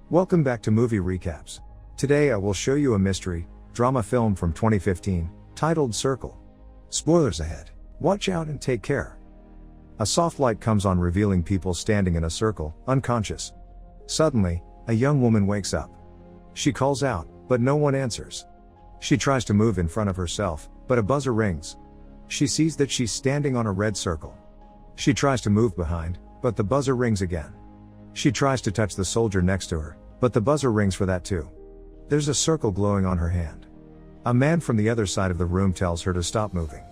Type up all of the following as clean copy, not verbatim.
Welcome back to Movie Recaps. Today I will show you a mystery, drama film from 2015, titled Circle. Spoilers ahead. Watch out and take care. A soft light comes on, revealing people standing in a circle, unconscious. Suddenly, a young woman wakes up. She calls out, but no one answers. She tries to move in front of herself, but a buzzer rings. She sees that she's standing on a red circle. She tries to move behind, but the buzzer rings again. She tries to touch the soldier next to her, but the buzzer rings for that too. There's a circle glowing on her hand. A man from the other side of the room tells her to stop moving.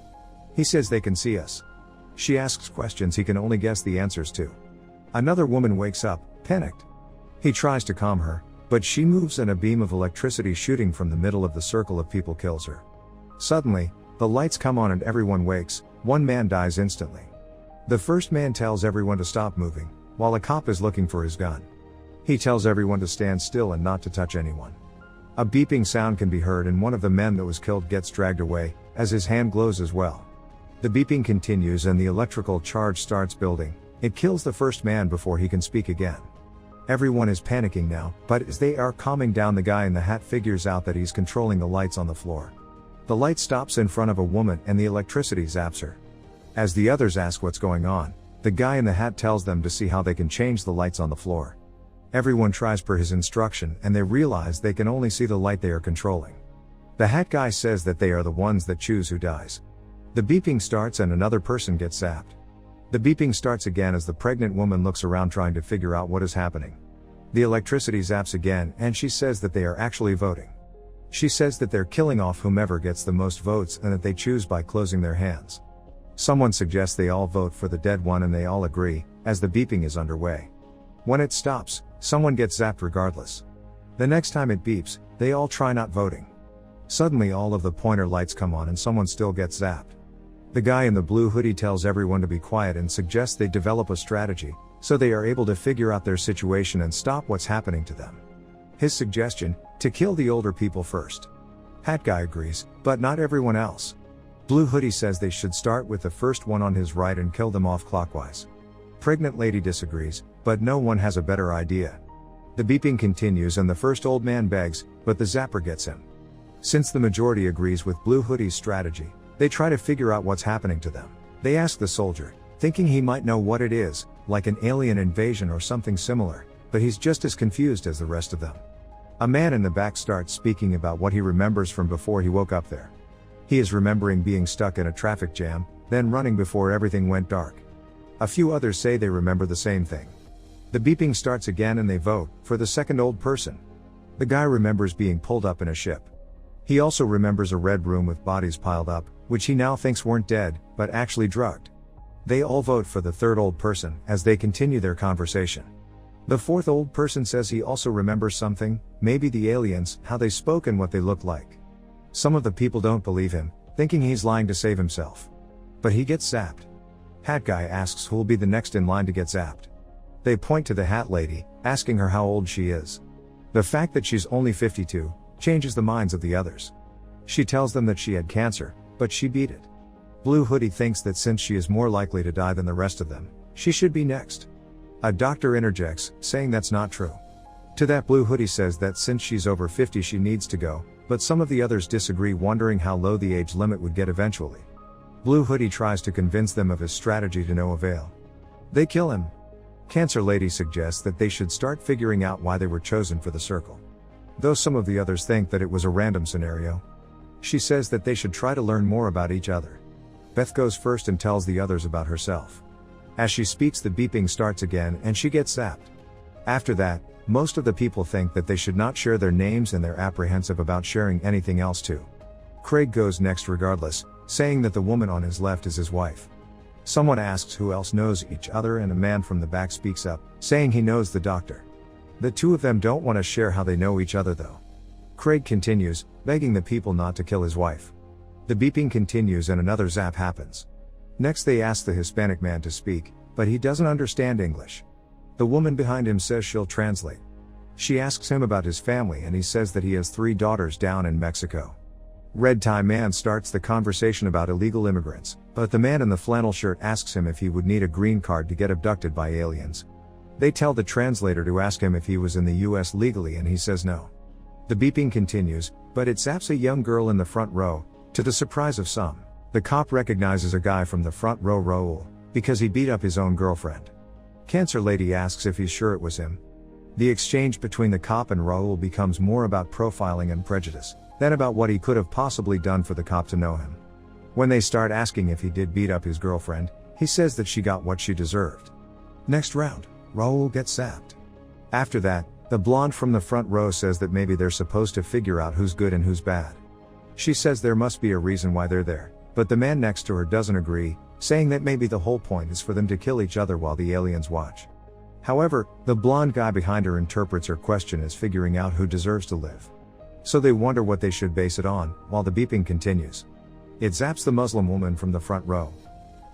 He says they can see us. She asks questions he can only guess the answers to. Another woman wakes up, panicked. He tries to calm her, but she moves and a beam of electricity shooting from the middle of the circle of people kills her. Suddenly, the lights come on and everyone wakes. One man dies instantly. The first man tells everyone to stop moving, while a cop is looking for his gun. He tells everyone to stand still and not to touch anyone. A beeping sound can be heard and one of the men that was killed gets dragged away, as his hand glows as well. The beeping continues and the electrical charge starts building. It kills the first man before he can speak again. Everyone is panicking now, but as they are calming down, the guy in the hat figures out that he's controlling the lights on the floor. The light stops in front of a woman and the electricity zaps her. As the others ask what's going on, the guy in the hat tells them to see how they can change the lights on the floor. Everyone tries per his instruction and they realize they can only see the light they are controlling. The hat guy says that they are the ones that choose who dies. The beeping starts and another person gets zapped. The beeping starts again as the pregnant woman looks around trying to figure out what is happening. The electricity zaps again and she says that they are actually voting. She says that they're killing off whomever gets the most votes and that they choose by closing their hands. Someone suggests they all vote for the dead one and they all agree, as the beeping is underway. When it stops, someone gets zapped regardless. The next time it beeps, they all try not voting. Suddenly all of the pointer lights come on and someone still gets zapped. The guy in the blue hoodie tells everyone to be quiet and suggests they develop a strategy, so they are able to figure out their situation and stop what's happening to them. His suggestion, to kill the older people first. Hat guy agrees, but not everyone else. Blue hoodie says they should start with the first one on his right and kill them off clockwise. Pregnant lady disagrees, but no one has a better idea. The beeping continues and the first old man begs, but the zapper gets him. Since the majority agrees with Blue hoodie's strategy, they try to figure out what's happening to them. They ask the soldier, thinking he might know what it is, like an alien invasion or something similar, but he's just as confused as the rest of them. A man in the back starts speaking about what he remembers from before he woke up there. He is remembering being stuck in a traffic jam, then running before everything went dark. A few others say they remember the same thing. The beeping starts again and they vote for the second old person. The guy remembers being pulled up in a ship. He also remembers a red room with bodies piled up, which he now thinks weren't dead, but actually drugged. They all vote for the third old person as they continue their conversation. The fourth old person says he also remembers something, maybe the aliens, how they spoke and what they looked like. Some of the people don't believe him, thinking he's lying to save himself. But he gets zapped. Hat guy asks who'll be the next in line to get zapped. They point to the hat lady, asking her how old she is. The fact that she's only 52 changes the minds of the others. She tells them that she had cancer, but she beat it. Blue hoodie thinks that since she is more likely to die than the rest of them, she should be next. A doctor interjects, saying that's not true. To that, Blue hoodie says that since she's over 50 she needs to go, but some of the others disagree, wondering how low the age limit would get eventually. Blue hoodie tries to convince them of his strategy to no avail. They kill him. Cancer lady suggests that they should start figuring out why they were chosen for the circle. Though some of the others think that it was a random scenario. She says that they should try to learn more about each other. Beth goes first and tells the others about herself. As she speaks, the beeping starts again and she gets zapped. After that, most of the people think that they should not share their names and they're apprehensive about sharing anything else too. Craig goes next regardless, saying that the woman on his left is his wife. Someone asks who else knows each other and a man from the back speaks up, saying he knows the doctor. The two of them don't want to share how they know each other though. Craig continues, begging the people not to kill his wife. The beeping continues and another zap happens. Next they ask the Hispanic man to speak, but he doesn't understand English. The woman behind him says she'll translate. She asks him about his family and he says that he has 3 daughters down in Mexico. Red tie man starts the conversation about illegal immigrants, but the man in the flannel shirt asks him if he would need a green card to get abducted by aliens. They tell the translator to ask him if he was in the US legally and he says no. The beeping continues, but it zaps a young girl in the front row, to the surprise of some. The cop recognizes a guy from the front row, Raul, because he beat up his own girlfriend. Cancer Lady asks if he's sure it was him. The exchange between the cop and Raul becomes more about profiling and prejudice, than about what he could have possibly done for the cop to know him. When they start asking if he did beat up his girlfriend, he says that she got what she deserved. Next round, Raul gets zapped. After that, the blonde from the front row says that maybe they're supposed to figure out who's good and who's bad. She says there must be a reason why they're there, but the man next to her doesn't agree, saying that maybe the whole point is for them to kill each other while the aliens watch. However, the blonde guy behind her interprets her question as figuring out who deserves to live. So they wonder what they should base it on, while the beeping continues. It zaps the Muslim woman from the front row.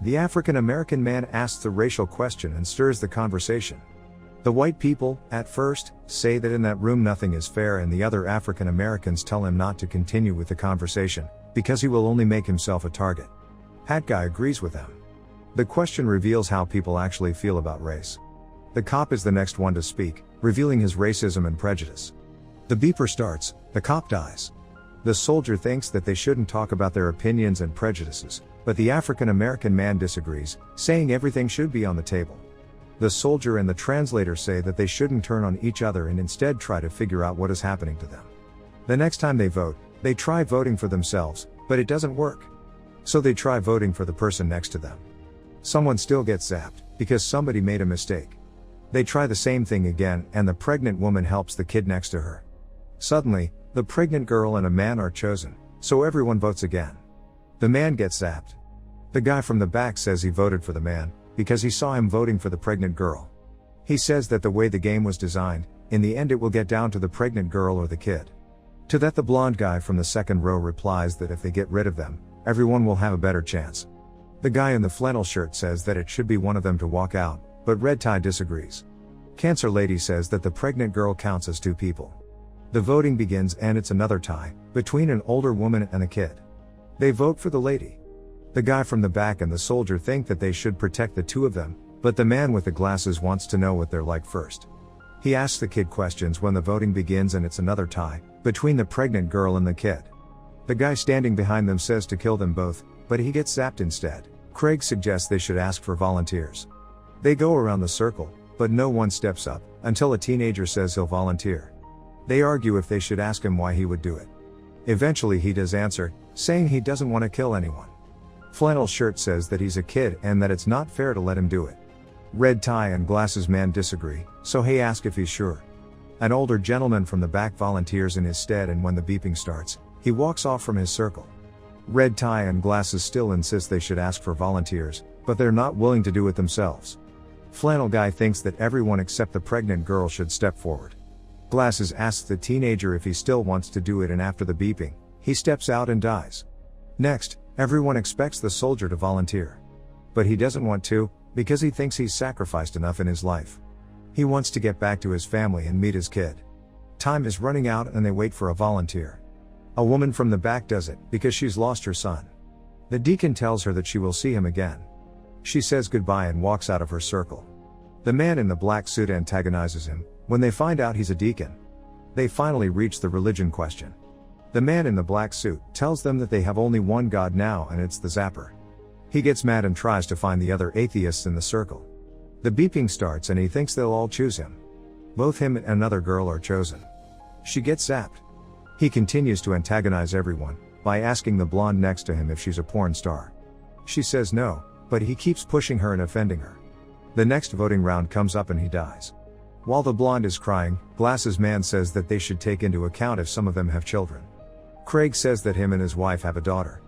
The African American man asks a racial question and stirs the conversation. The white people, at first, say that in that room nothing is fair, and the other African Americans tell him not to continue with the conversation, because he will only make himself a target. Hat guy agrees with them. The question reveals how people actually feel about race. The cop is the next one to speak, revealing his racism and prejudice. The beeper starts, the cop dies. The soldier thinks that they shouldn't talk about their opinions and prejudices, but the African American man disagrees, saying everything should be on the table. The soldier and the translator say that they shouldn't turn on each other and instead try to figure out what is happening to them. The next time they vote, they try voting for themselves, but it doesn't work. So they try voting for the person next to them. Someone still gets zapped, because somebody made a mistake. They try the same thing again, and the pregnant woman helps the kid next to her. Suddenly, the pregnant girl and a man are chosen, so everyone votes again. The man gets zapped. The guy from the back says he voted for the man, because he saw him voting for the pregnant girl. He says that the way the game was designed, in the end it will get down to the pregnant girl or the kid. To that the blonde guy from the second row replies that if they get rid of them, everyone will have a better chance. The guy in the flannel shirt says that it should be one of them to walk out, but Red Tie disagrees. Cancer Lady says that the pregnant girl counts as two people. The voting begins and it's another tie, between an older woman and a kid. They vote for the lady. The guy from the back and the soldier think that they should protect the two of them, but the man with the glasses wants to know what they're like first. He asks the kid questions when the voting begins and it's another tie, between the pregnant girl and the kid. The guy standing behind them says to kill them both, but he gets zapped instead. Craig suggests they should ask for volunteers. They go around the circle, but no one steps up, until a teenager says he'll volunteer. They argue if they should ask him why he would do it. Eventually he does answer, saying he doesn't want to kill anyone. Flannel shirt says that he's a kid and that it's not fair to let him do it. Red Tie and Glasses Man disagree, so he asks if he's sure. An older gentleman from the back volunteers in his stead, and when the beeping starts, he walks off from his circle. Red Tie and Glasses still insist they should ask for volunteers, but they're not willing to do it themselves. Flannel Guy thinks that everyone except the pregnant girl should step forward. Glasses asks the teenager if he still wants to do it, and after the beeping, he steps out and dies. Next, everyone expects the soldier to volunteer. But he doesn't want to, because he thinks he's sacrificed enough in his life. He wants to get back to his family and meet his kid. Time is running out and they wait for a volunteer. A woman from the back does it, because she's lost her son. The deacon tells her that she will see him again. She says goodbye and walks out of her circle. The man in the black suit antagonizes him, when they find out he's a deacon. They finally reach the religion question. The man in the black suit tells them that they have only one God now, and it's the Zapper. He gets mad and tries to find the other atheists in the circle. The beeping starts and he thinks they'll all choose him. Both him and another girl are chosen. She gets zapped. He continues to antagonize everyone, by asking the blonde next to him if she's a porn star. She says no, but he keeps pushing her and offending her. The next voting round comes up and he dies. While the blonde is crying, Glasses Man says that they should take into account if some of them have children. Craig says that him and his wife have a daughter.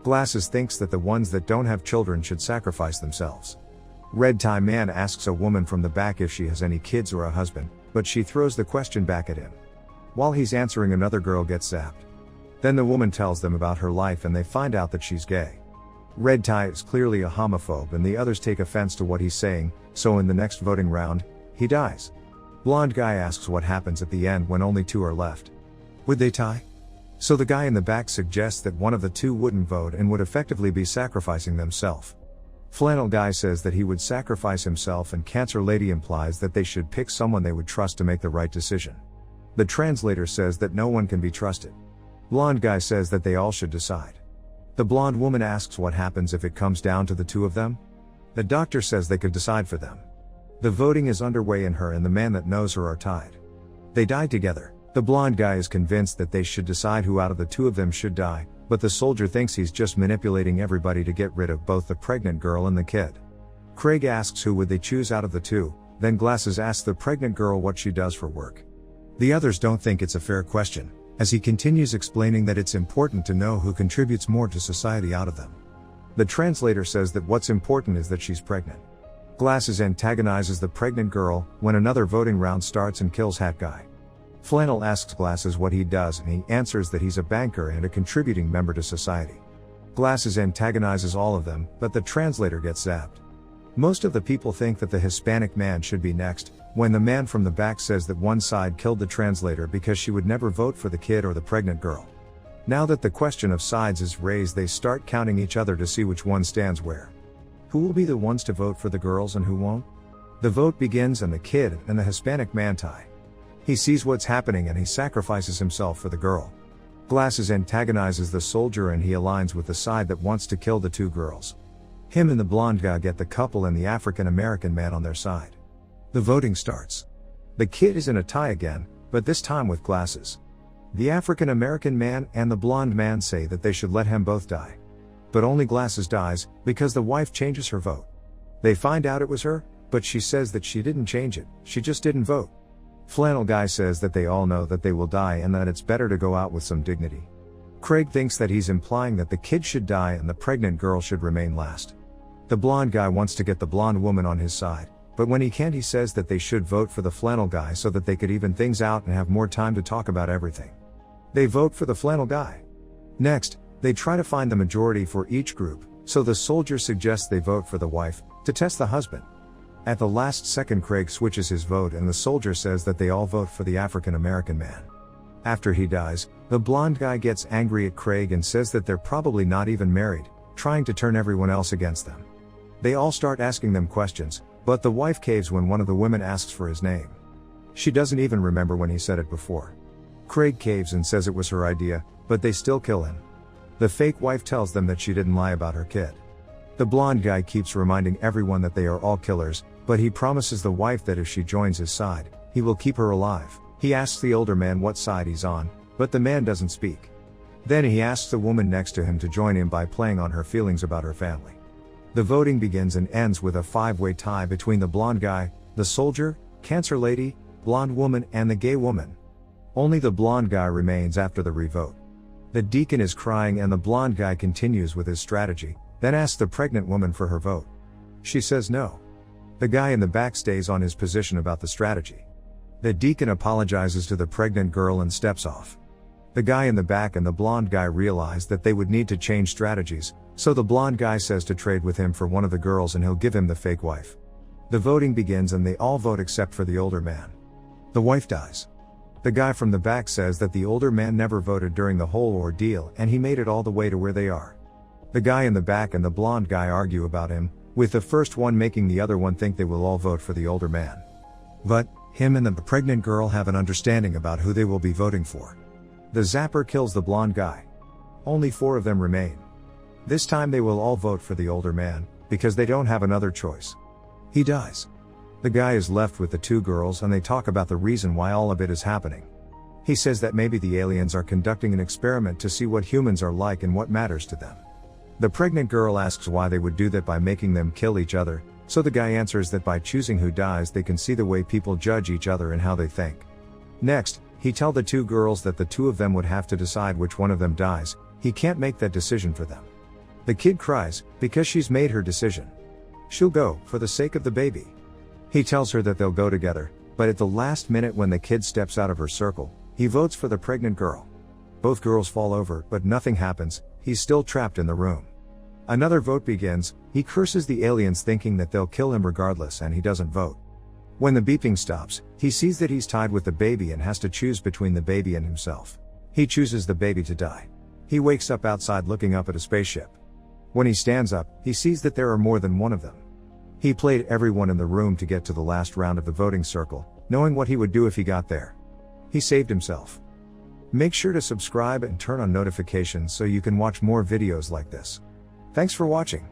Glasses thinks that the ones that don't have children should sacrifice themselves. Red Tie Man asks a woman from the back if she has any kids or a husband, but she throws the question back at him. While he's answering, another girl gets zapped. Then the woman tells them about her life and they find out that she's gay. Red Tie is clearly a homophobe and the others take offense to what he's saying, so in the next voting round, he dies. Blonde Guy asks what happens at the end when only two are left. Would they tie? So the guy in the back suggests that one of the two wouldn't vote and would effectively be sacrificing themselves. Flannel Guy says that he would sacrifice himself, and Cancer Lady implies that they should pick someone they would trust to make the right decision. The translator says that no one can be trusted. Blonde Guy says that they all should decide. The blonde woman asks what happens if it comes down to the two of them. The doctor says they could decide for them. The voting is underway and her and the man that knows her are tied. They die together. The blonde guy is convinced that they should decide who out of the two of them should die, but the soldier thinks he's just manipulating everybody to get rid of both the pregnant girl and the kid. Craig asks who would they choose out of the two, then Glasses asks the pregnant girl what she does for work. The others don't think it's a fair question, as he continues explaining that it's important to know who contributes more to society out of them. The translator says that what's important is that she's pregnant. Glasses antagonizes the pregnant girl when another voting round starts and kills Hat Guy. Flannel asks Glasses what he does and he answers that he's a banker and a contributing member to society. Glasses antagonizes all of them, but the translator gets zapped. Most of the people think that the Hispanic man should be next, when the man from the back says that one side killed the translator because she would never vote for the kid or the pregnant girl. Now that the question of sides is raised, they start counting each other to see which one stands where. Who will be the ones to vote for the girls and who won't? The vote begins and the kid and the Hispanic man tie. He sees what's happening and he sacrifices himself for the girl. Glasses antagonizes the soldier and he aligns with the side that wants to kill the two girls. Him and the blonde guy get the couple and the African American man on their side. The voting starts. The kid is in a tie again, but this time with Glasses. The African American man and the blonde man say that they should let him both die. But only Glasses dies, because the wife changes her vote. They find out it was her, but she says that she didn't change it, she just didn't vote. Flannel Guy says that they all know that they will die and that it's better to go out with some dignity. Craig thinks that he's implying that the kid should die and the pregnant girl should remain last. The blonde guy wants to get the blonde woman on his side, but when he can't, he says that they should vote for the flannel guy so that they could even things out and have more time to talk about everything. They vote for the flannel guy. Next, they try to find the majority for each group, so the soldier suggests they vote for the wife, to test the husband. At the last second, Craig switches his vote and the soldier says that they all vote for the African American man. After he dies, the blonde guy gets angry at Craig and says that they're probably not even married, trying to turn everyone else against them. They all start asking them questions, but the wife caves when one of the women asks for his name. She doesn't even remember when he said it before. Craig caves and says it was her idea, but they still kill him. The fake wife tells them that she didn't lie about her kid. The blonde guy keeps reminding everyone that they are all killers, but he promises the wife that if she joins his side, he will keep her alive. He asks the older man what side he's on, but the man doesn't speak. Then he asks the woman next to him to join him by playing on her feelings about her family. The voting begins and ends with a 5-way tie between the blonde guy, the soldier, Cancer Lady, blonde woman and the gay woman. Only the blonde guy remains after the revote. The deacon is crying and the blonde guy continues with his strategy, then asks the pregnant woman for her vote. She says no. The guy in the back stays on his position about the strategy. The deacon apologizes to the pregnant girl and steps off. The guy in the back and the blonde guy realize that they would need to change strategies, so the blonde guy says to trade with him for one of the girls and he'll give him the fake wife. The voting begins and they all vote except for the older man. The wife dies. The guy from the back says that the older man never voted during the whole ordeal and he made it all the way to where they are. The guy in the back and the blonde guy argue about him, with the first one making the other one think they will all vote for the older man. But, him and the pregnant girl have an understanding about who they will be voting for. The zapper kills the blonde guy. Only 4 of them remain. This time they will all vote for the older man, because they don't have another choice. He dies. The guy is left with the 2 girls and they talk about the reason why all of it is happening. He says that maybe the aliens are conducting an experiment to see what humans are like and what matters to them. The pregnant girl asks why they would do that by making them kill each other, so the guy answers that by choosing who dies they can see the way people judge each other and how they think. Next, he tells the 2 girls that the 2 of them would have to decide which one of them dies. He can't make that decision for them. The kid cries, because she's made her decision. She'll go, for the sake of the baby. He tells her that they'll go together, but at the last minute when the kid steps out of her circle, he votes for the pregnant girl. Both girls fall over, but nothing happens, he's still trapped in the room. Another vote begins, he curses the aliens thinking that they'll kill him regardless and he doesn't vote. When the beeping stops, he sees that he's tied with the baby and has to choose between the baby and himself. He chooses the baby to die. He wakes up outside looking up at a spaceship. When he stands up, he sees that there are more than one of them. He played everyone in the room to get to the last round of the voting circle, knowing what he would do if he got there. He saved himself. Make sure to subscribe and turn on notifications so you can watch more videos like this. Thanks for watching.